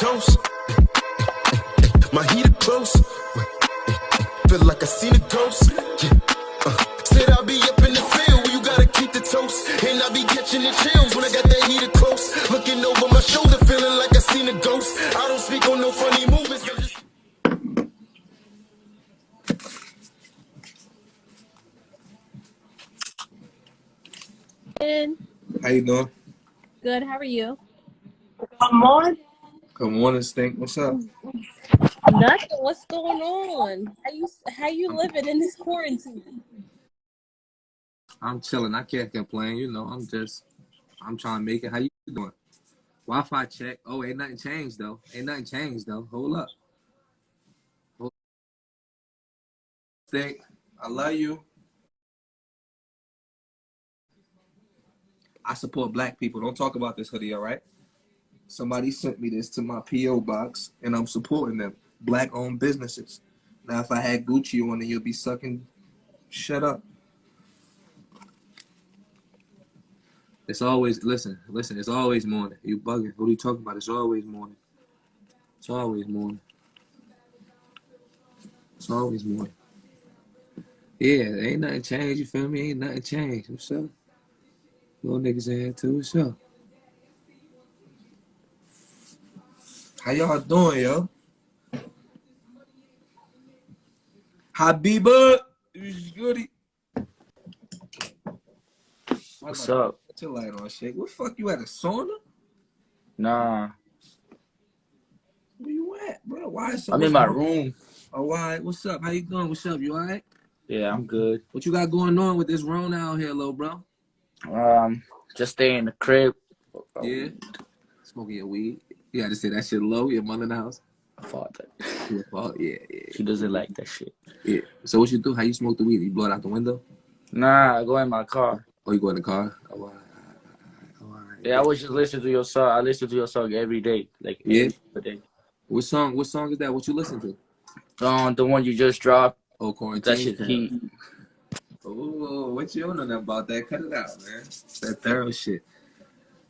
toast. My heater close. Feel like I seen a ghost. Said I'll be up in the field where you gotta keep the toast. And I be catching the chills when I got that heater close. Looking over my shoulder, feeling like I seen a ghost. I don't speak on no funny movements. How you doing? Good. How are you? Good morning. Good morning, Stink. What's up? Nothing. What's going on? How you living in this quarantine? I'm chilling. I can't complain. You know, I'm trying to make it. How you doing? Wi-Fi check. Oh, ain't nothing changed though. Hold up. Stink. I love you. I support black people. Don't talk about this hoodie, all right? Somebody sent me this to my P.O. box, and I'm supporting them. Black-owned businesses. Now, if I had Gucci on it, you'll be sucking. Shut up. It's always, listen, it's always morning. You bugging. What are you talking about? It's always morning. It's always morning. It's always morning. Yeah, ain't nothing changed, you feel me? Ain't nothing changed. What's up? Little niggas in here too. What's up? How y'all doing, yo? Habiba! Goody. What's up? Put your light on, shake. What the fuck you at, a sauna? Nah. Where you at, bro? Why is so I'm in my room. Oh, all right. What's up? How you doing? What's up? You all right? Yeah, I'm good. What you got going on with this Rona out here, little bro? Just stay in the crib. Yeah. Smoking your weed. You gotta say that shit low. Your mother in the house. Father. Your fault. Yeah. She doesn't like that shit. Yeah. So what you do? How you smoke the weed? You blow it out the window? Nah, I go in my car. Oh, you go in the car? Oh, all right. Yeah, I was just listening to your song. I listen to your song every day, like every day. What song is that? What you listen to? The one you just dropped. Oh, Quarantine. That shit heat. Oh, what you don't know about that? Cut it out, man. That thorough shit.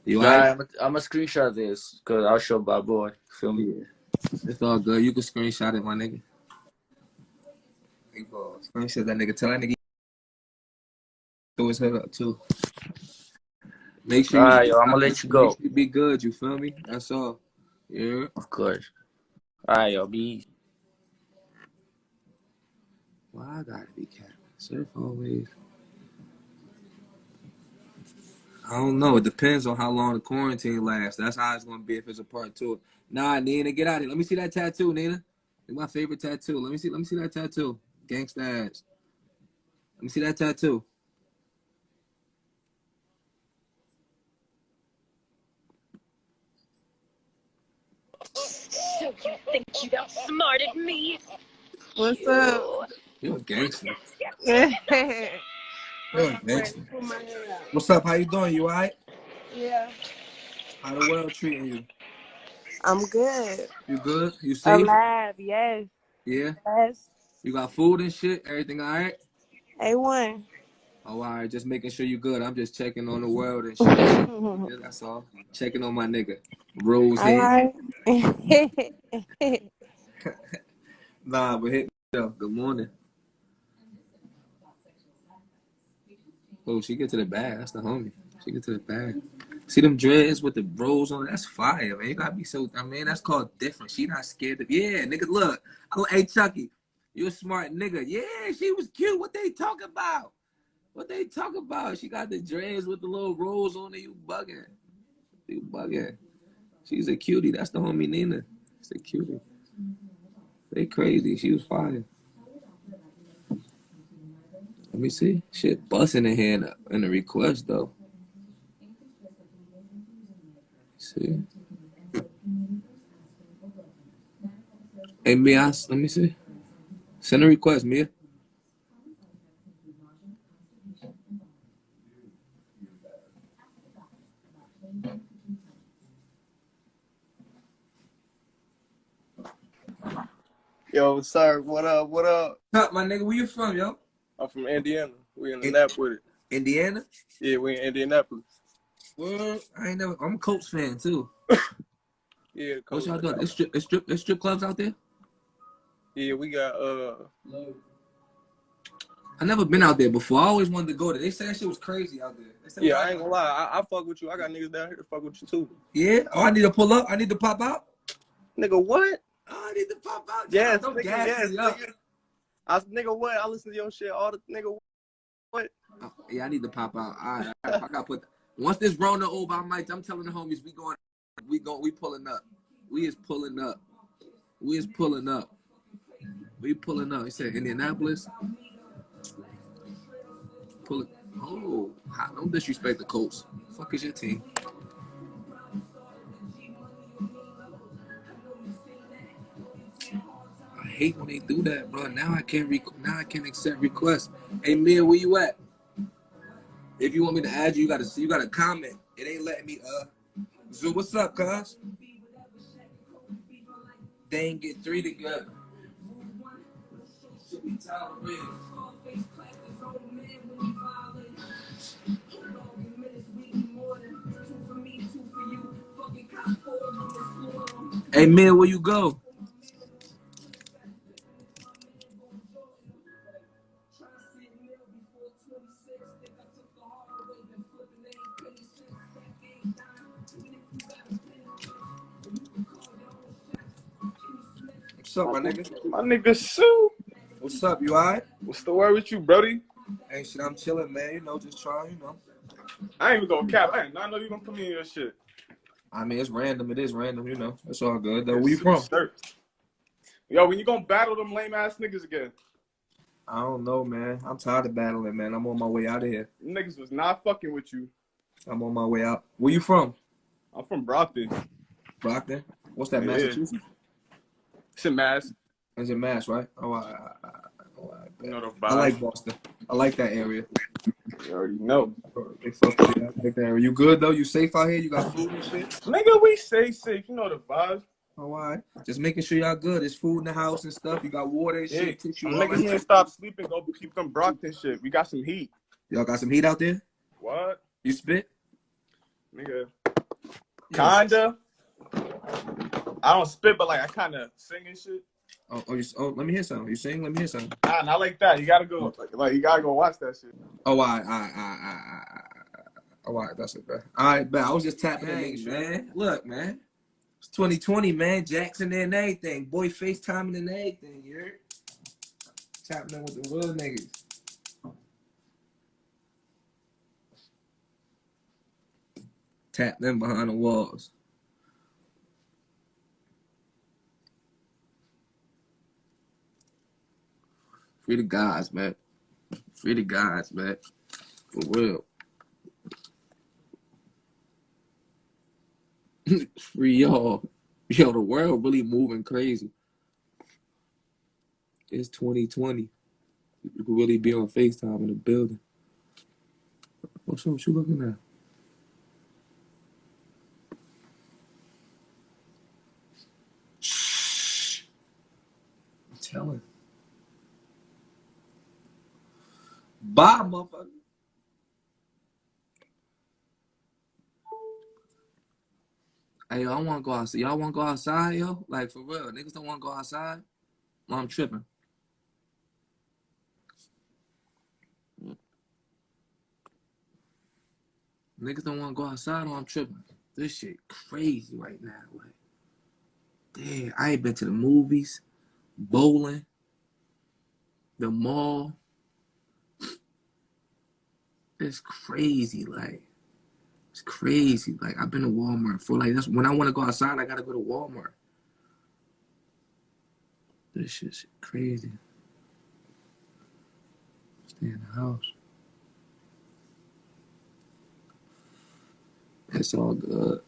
You Nah, alright? I'm a screenshot this because I'll show my boy. Feel me? Yeah. It's all good. You can screenshot it, my nigga. Screenshot that nigga. Tell that nigga throw his head up too. Make sure Alright, yo, I'm gonna let you go. Make sure you be good. You feel me? That's all. Yeah. Of course. Alright, yo, be easy. Why I gotta be capping? Surf always. I don't know. It depends on how long the quarantine lasts. That's how it's gonna be if it's a part two. Nah, Nina, get out of here. Let me see that tattoo, Nina. It's my favorite tattoo. Let me see that tattoo. Gangsta ass. Let me see that tattoo. So you think you outsmarted me? What's up? You're a gangster. Yeah. You're a gangster. What's up? How you doing? You alright? Yeah. How the world treating you? I'm good. You good? You safe? Alive, yes. Yeah? Yes. You got food and shit? Everything alright? A1. Oh, alright. Just making sure you good. I'm just checking on the world and shit. Yeah, that's all. Checking on my nigga. Rose head. Alright. Nah, but hit me up. Good morning. Oh, she get to the bag. That's the homie. She get to the bag. See them dreads with the rolls on? That's fire, man. You gotta be so. I mean, that's called different. She not scared of. Yeah, nigga. Look. Oh, hey, Chucky, you a smart nigga. Yeah, she was cute. What they talk about? What they talk about? She got the dreads with the little rolls on it. You bugging? You bugging? She's a cutie. That's the homie Nina. She's a cutie. They crazy. She was fire. Let me see. Shit busting in here in the request though. See. Hey, Mia, let me see. Send a request, Mia. Yo, sir, what up? What up? What's up, my nigga? Where you from, yo? I'm from Indiana. We in the nap with it. Indiana? Yeah, we in Indianapolis. Well, I ain't never. I'm a Colts fan too. Yeah, the What coast. y'all doing? It's strip clubs out there? Yeah, we got I never been out there before. I always wanted to go there. They said that shit was crazy out there. They said yeah, I ain't gonna lie. I fuck with you. I got niggas down here to fuck with you too. Yeah? Oh, I need to pull up? I need to pop out? Nigga, what? Oh, I need to pop out. Yes, Don't nigga, gas yes, me up. nigga, what? I listen to your shit all the nigga. What? Oh, yeah, I need to pop out. All right. I gotta put. Once this Rona over, I'm telling the homies we pulling up. We is pulling up. We pulling up. He said Indianapolis. Pull it. Oh, don't disrespect the Colts. Fuck is your team? I hate when they do that, bro. Now I can't accept requests. Hey, Mia, where you at? If you want me to add you, you gotta comment. It ain't letting me. Zoo, what's up, cuz? They ain't get 3 together. Should be tolerated. Hey, Mia, where you go? What's up, my nigga? My nigga Sue. What's up? You alright? What's the word with you, Brody? Hey, shit, I'm chilling, man. You know, just trying, you know. I ain't even gonna cap. I did not know you gonna put me in your shit. I mean, it's random. It is random, you know. It's all good, though. Yeah, Where you from? Yo, when you gonna battle them lame ass niggas again? I don't know, man. I'm tired of battling, man. I'm on my way out of here. Niggas was not fucking with you. I'm on my way out. Where you from? I'm from Brockton. Brockton? What's that, Yeah. Massachusetts? It's in Mass. It's in Mass, right? Oh, You know the I vibe. like Boston. I like that area. You already know. They fuck with you. I like that area. You good, though? You safe out here? You got food and shit? Nigga, we stay safe. You know the vibes. Oh, all right. Just making sure y'all good. There's food in the house and stuff. You got water and shit, tissue, I'm all making that here shit. stop sleeping. Go keep them Brockton shit. We got some heat. Y'all got some heat out there? What? You spit? Nigga. Yeah. Kinda. I don't spit, but like I kinda sing and shit. Let me hear something. You sing? Let me hear something. Nah, not like that. You gotta go. Like you gotta go watch that shit. Oh, all right, that's it, bro. All right, but I was just tapping in, making sure. Man, look, man, it's 2020, man. Jackson and everything, boy, FaceTiming and everything. You heard? Tapping in with the real niggas. Tap them behind the walls. Free the guys, man. Free the guys, man. For real. Free y'all. Yo, the world really moving crazy. It's 2020. You could really be on FaceTime in the building. What's up? What you looking at? Shh. I'm telling. Bye, motherfucker. Hey, yo, I want to go outside. Y'all want to go outside, yo? Like, for real. Niggas don't want to go outside? Well, I'm tripping. Niggas don't want to go outside or I'm tripping. This shit crazy right now. Like, damn, I ain't been to the movies, bowling, the mall. It's crazy. Like, it's crazy. Like, I've been to Walmart for like, that's when I want to go outside, I got to go to Walmart. This shit's crazy. Stay in the house. It's all good.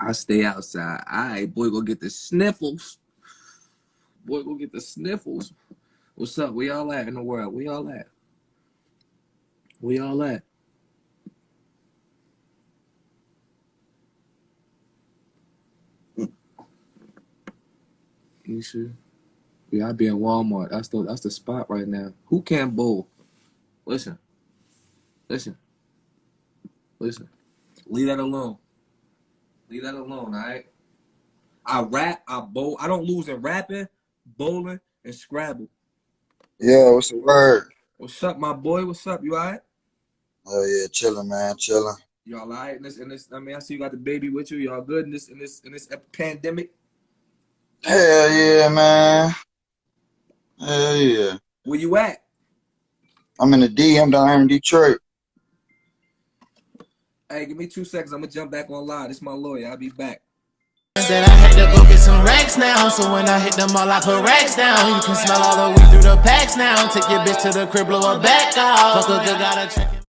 I stay outside. All right, boy, go get the sniffles. Boy, go get the sniffles. What's up? Where y'all at in the world? Where y'all at? Where y'all at? You sure? Yeah, I be in Walmart. That's the spot right now. Who can't bowl? Listen. Listen. Leave that alone. Leave that alone, all right? I rap, I bowl. I don't lose in rapping, bowling, and Scrabble. Yeah, what's the word? What's up, my boy? What's up? You all right? Oh yeah, chilling, man, chilling. Y'all all right in this? I mean, I see you got the baby with you. Y'all good in this pandemic? Hell yeah, man. Hell yeah. Where you at? I'm in the D. I'm down here in Detroit. Hey, give me 2 seconds. I'm gonna jump back on live. This is my lawyer. I'll be back. Said I had to go get some racks now, so when I hit them all, I put racks down. You can smell all the weed through the packs now. Take your bitch to the crib, blow her back off. Fuck a good, gotta check it.